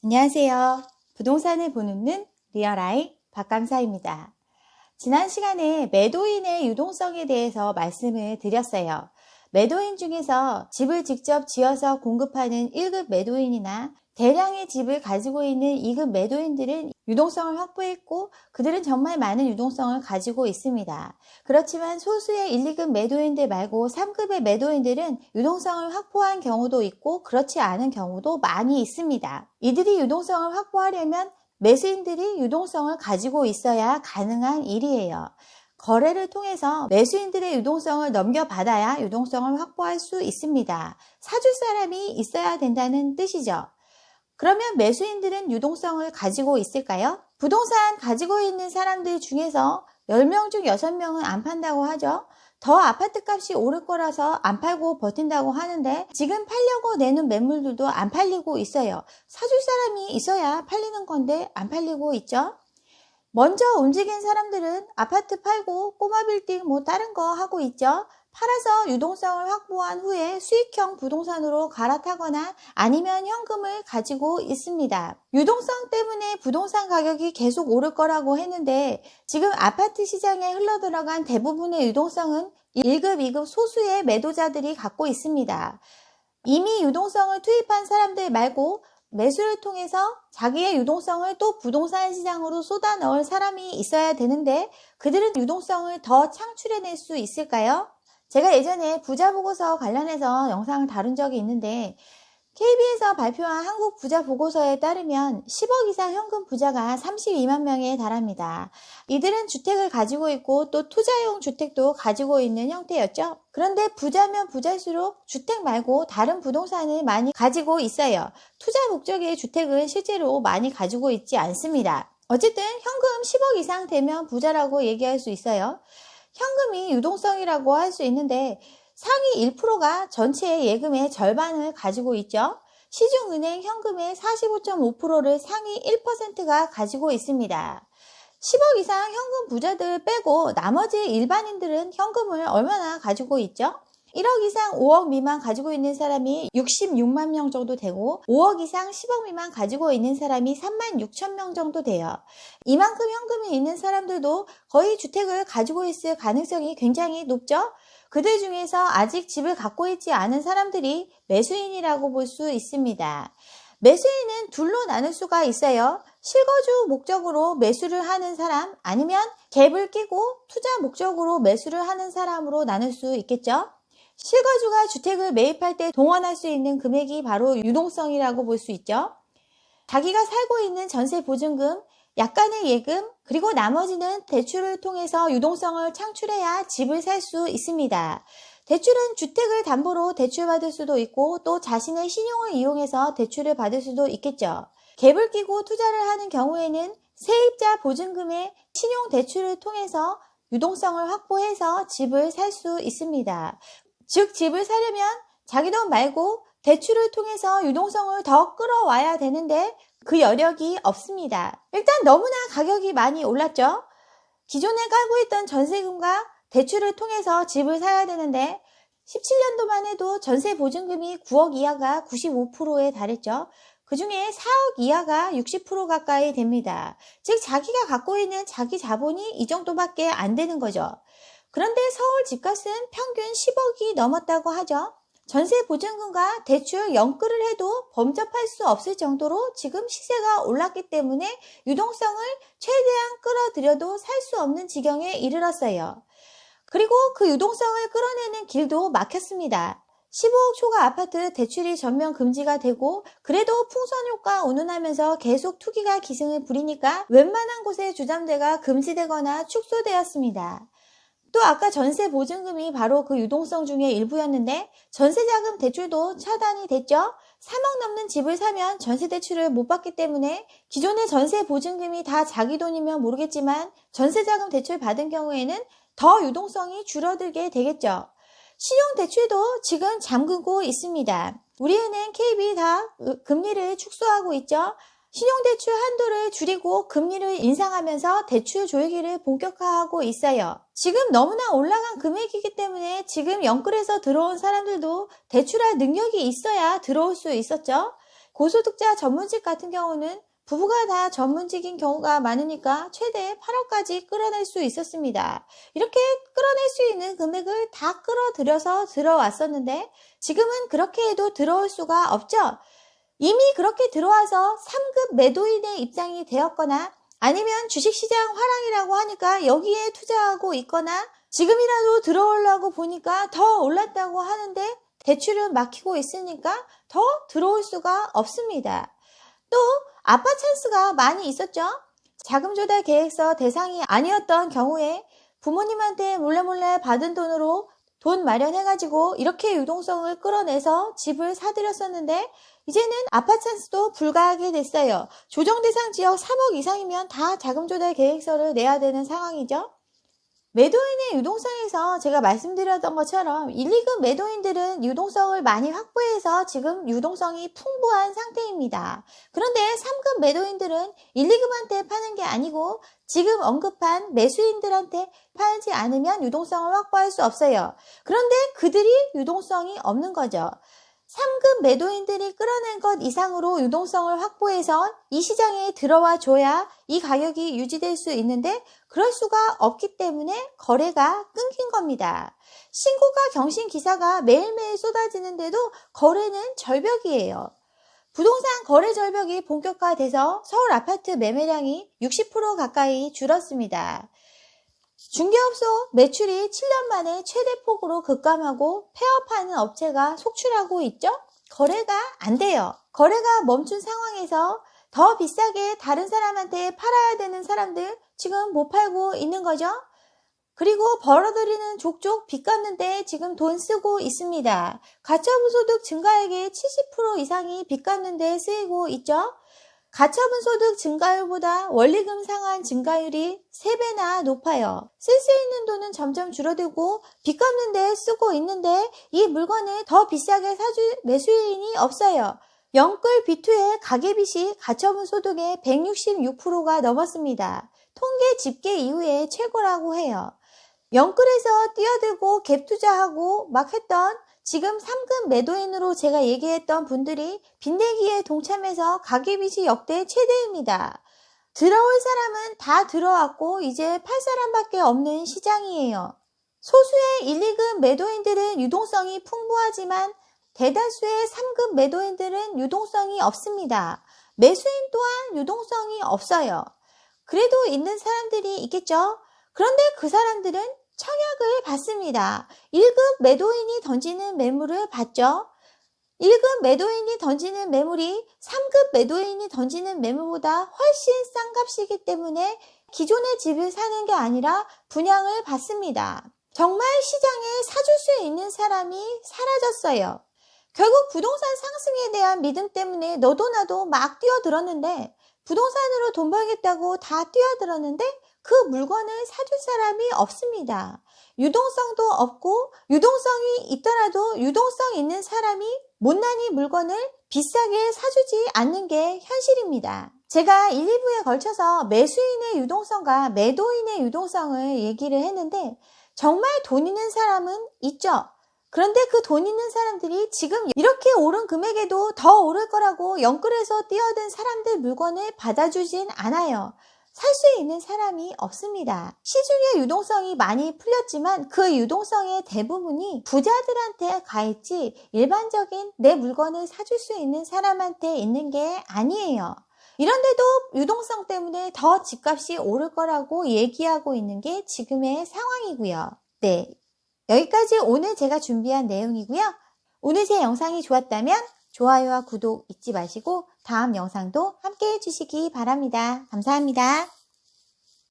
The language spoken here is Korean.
안녕하세요. 부동산을 보는 눈 리얼아이 박강사입니다. 지난 시간에 매도인의 유동성에 대해서 말씀을 드렸어요. 매도인 중에서 집을 직접 지어서 공급하는 1급 매도인이나 대량의 집을 가지고 있는 2급 매도인들은 유동성을 확보했고 그들은 정말 많은 유동성을 가지고 있습니다. 그렇지만 소수의 1, 2급 매도인들 말고 3급의 매도인들은 유동성을 확보한 경우도 있고 그렇지 않은 경우도 많이 있습니다. 이들이 유동성을 확보하려면 매수인들이 유동성을 가지고 있어야 가능한 일이에요. 거래를 통해서 매수인들의 유동성을 넘겨받아야 유동성을 확보할 수 있습니다. 사줄 사람이 있어야 된다는 뜻이죠. 그러면 매수인들은 유동성을 가지고 있을까요? 부동산 가지고 있는 사람들 중에서 10명 중 6명은 안 판다고 하죠. 더 아파트 값이 오를 거라서 안 팔고 버틴다고 하는데 지금 팔려고 내는 매물들도 안 팔리고 있어요. 사줄 사람이 있어야 팔리는 건데 안 팔리고 있죠. 먼저 움직인 사람들은 아파트 팔고 꼬마 빌딩 다른 거 하고 있죠. 팔아서 유동성을 확보한 후에 수익형 부동산으로 갈아타거나 아니면 현금을 가지고 있습니다. 유동성 때문에 부동산 가격이 계속 오를 거라고 했는데 지금 아파트 시장에 흘러들어간 대부분의 유동성은 1급, 2급 소수의 매도자들이 갖고 있습니다. 이미 유동성을 투입한 사람들 말고 매수를 통해서 자기의 유동성을 또 부동산 시장으로 쏟아 넣을 사람이 있어야 되는데 그들은 유동성을 더 창출해낼 수 있을까요? 제가 예전에 부자 보고서 관련해서 영상을 다룬 적이 있는데 KB에서 발표한 한국 부자 보고서에 따르면 10억 이상 현금 부자가 32만 명에 달합니다. 이들은 주택을 가지고 있고 또 투자용 주택도 가지고 있는 형태였죠. 그런데 부자면 부자일수록 주택 말고 다른 부동산을 많이 가지고 있어요. 투자 목적의 주택을 실제로 많이 가지고 있지 않습니다. 어쨌든 현금 10억 이상 되면 부자라고 얘기할 수 있어요. 현금이 유동성이라고 할 수 있는데 상위 1%가 전체 예금의 절반을 가지고 있죠. 시중은행 현금의 45.5%를 상위 1%가 가지고 있습니다. 10억 이상 현금 부자들 빼고 나머지 일반인들은 현금을 얼마나 가지고 있죠? 1억 이상 5억 미만 가지고 있는 사람이 66만 명 정도 되고 5억 이상 10억 미만 가지고 있는 사람이 3만 6천 명 정도 돼요. 이만큼 현금이 있는 사람들도 거의 주택을 가지고 있을 가능성이 굉장히 높죠? 그들 중에서 아직 집을 갖고 있지 않은 사람들이 매수인이라고 볼 수 있습니다. 매수인은 둘로 나눌 수가 있어요. 실거주 목적으로 매수를 하는 사람 아니면 갭을 끼고 투자 목적으로 매수를 하는 사람으로 나눌 수 있겠죠. 실거주가 주택을 매입할 때 동원할 수 있는 금액이 바로 유동성이라고 볼 수 있죠. 자기가 살고 있는 전세 보증금, 약간의 예금, 그리고 나머지는 대출을 통해서 유동성을 창출해야 집을 살 수 있습니다. 대출은 주택을 담보로 대출받을 수도 있고 또 자신의 신용을 이용해서 대출을 받을 수도 있겠죠. 갭을 끼고 투자를 하는 경우에는 세입자 보증금의 신용 대출을 통해서 유동성을 확보해서 집을 살 수 있습니다. 즉 집을 사려면 자기 돈 말고 대출을 통해서 유동성을 더 끌어와야 되는데 그 여력이 없습니다. 일단 너무나 가격이 많이 올랐죠. 기존에 깔고 있던 전세금과 대출을 통해서 집을 사야 되는데 17년도만 해도 전세 보증금이 9억 이하가 95%에 달했죠. 그 중에 4억 이하가 60% 가까이 됩니다. 즉 자기가 갖고 있는 자기 자본이 이 정도밖에 안 되는 거죠. 그런데 서울 집값은 평균 10억이 넘었다고 하죠. 전세 보증금과 대출 연끌을 해도 범접할 수 없을 정도로 지금 시세가 올랐기 때문에 유동성을 최대한 끌어들여도 살 수 없는 지경에 이르렀어요. 그리고 그 유동성을 끌어내는 길도 막혔습니다. 15억 초과 아파트 대출이 전면 금지가 되고 그래도 풍선 효과 운운하면서 계속 투기가 기승을 부리니까 웬만한 곳의 주담대가 금지되거나 축소되었습니다. 또 아까 전세 보증금이 바로 그 유동성 중의 일부였는데 전세자금 대출도 차단이 됐죠. 3억 넘는 집을 사면 전세 대출을 못 받기 때문에 기존의 전세 보증금이 다 자기 돈이면 모르겠지만 전세자금 대출 받은 경우에는 더 유동성이 줄어들게 되겠죠. 신용대출도 지금 잠그고 있습니다. 우리은행, KB 다 금리를 축소하고 있죠. 신용대출 한도를 줄이고 금리를 인상하면서 대출 조이기를 본격화하고 있어요. 지금 너무나 올라간 금액이기 때문에 지금 연끌해서 들어온 사람들도 대출할 능력이 있어야 들어올 수 있었죠. 고소득자 전문직 같은 경우는 부부가 다 전문직인 경우가 많으니까 최대 8억까지 끌어낼 수 있었습니다. 이렇게 끌어낼 수 있는 금액을 다 끌어들여서 들어왔었는데 지금은 그렇게 해도 들어올 수가 없죠. 이미 그렇게 들어와서 3급 매도인의 입장이 되었거나 아니면 주식시장 화랑이라고 하니까 여기에 투자하고 있거나 지금이라도 들어오려고 보니까 더 올랐다고 하는데 대출은 막히고 있으니까 더 들어올 수가 없습니다. 또 아빠 찬스가 많이 있었죠. 자금 조달 계획서 대상이 아니었던 경우에 부모님한테 몰래 받은 돈으로 돈 마련해가지고 이렇게 유동성을 끌어내서 집을 사들였었는데 이제는 아빠 찬스도 불가하게 됐어요. 조정 대상 지역 3억 이상이면 다 자금 조달 계획서를 내야 되는 상황이죠. 매도인의 유동성에서 제가 말씀드렸던 것처럼 1, 2급 매도인들은 유동성을 많이 확보해서 지금 유동성이 풍부한 상태입니다. 그런데 3급 매도인들은 1, 2급한테 파는 게 아니고 지금 언급한 매수인들한테 팔지 않으면 유동성을 확보할 수 없어요. 그런데 그들이 유동성이 없는 거죠. 3급 매도인들이 끌어낸 것 이상으로 유동성을 확보해서 이 시장에 들어와 줘야 이 가격이 유지될 수 있는데 그럴 수가 없기 때문에 거래가 끊긴 겁니다. 신고가 경신 기사가 매일매일 쏟아지는데도 거래는 절벽이에요. 부동산 거래 절벽이 본격화돼서 서울 아파트 매매량이 60% 가까이 줄었습니다. 중개업소 매출이 7년 만에 최대폭으로 급감하고 폐업하는 업체가 속출하고 있죠? 거래가 안 돼요. 거래가 멈춘 상황에서 더 비싸게 다른 사람한테 팔아야 되는 사람들 지금 못 팔고 있는 거죠? 그리고 벌어들이는 족족 빚 갚는데 지금 돈 쓰고 있습니다. 가처분 소득 증가액의 70% 이상이 빚 갚는데 쓰이고 있죠? 가처분 소득 증가율보다 원리금 상환 증가율이 3배나 높아요. 쓸 수 있는 돈은 점점 줄어들고 빚 갚는 데 쓰고 있는데 이 물건을 더 비싸게 사줄 매수인이 없어요. 영끌 B2의 가계빚이 가처분 소득의 166%가 넘었습니다. 통계 집계 이후에 최고라고 해요. 영끌에서 뛰어들고 갭 투자하고 막 했던 지금 3급 매도인으로 제가 얘기했던 분들이 빚내기에 동참해서 가계빚이 역대 최대입니다. 들어올 사람은 다 들어왔고 이제 팔 사람밖에 없는 시장이에요. 소수의 1, 2급 매도인들은 유동성이 풍부하지만 대다수의 3급 매도인들은 유동성이 없습니다. 매수인 또한 유동성이 없어요. 그래도 있는 사람들이 있겠죠. 그런데 그 사람들은 청약을 받습니다. 1급 매도인이 던지는 매물을 받죠. 1급 매도인이 던지는 매물이 3급 매도인이 던지는 매물보다 훨씬 싼 값이기 때문에 기존의 집을 사는 게 아니라 분양을 받습니다. 정말 시장에 사줄 수 있는 사람이 사라졌어요. 결국 부동산 상승에 대한 믿음 때문에 너도 나도 막 뛰어들었는데 부동산으로 돈 벌겠다고 다 뛰어들었는데 그 물건을 사줄 사람이 없습니다. 유동성도 없고 유동성이 있더라도 유동성 있는 사람이 못난이 물건을 비싸게 사주지 않는 게 현실입니다. 제가 1, 2부에 걸쳐서 매수인의 유동성과 매도인의 유동성을 얘기를 했는데 정말 돈 있는 사람은 있죠. 그런데 그 돈 있는 사람들이 지금 이렇게 오른 금액에도 더 오를 거라고 영끌에서 뛰어든 사람들 물건을 받아주진 않아요. 살 수 있는 사람이 없습니다. 시중에 유동성이 많이 풀렸지만 그 유동성의 대부분이 부자들한테 가 있지 일반적인 내 물건을 사줄 수 있는 사람한테 있는 게 아니에요. 이런데도 유동성 때문에 더 집값이 오를 거라고 얘기하고 있는 게 지금의 상황이고요. 네, 여기까지 오늘 제가 준비한 내용이고요. 오늘 제 영상이 좋았다면 좋아요와 구독 잊지 마시고 다음 영상도 함께 해주시기 바랍니다. 감사합니다.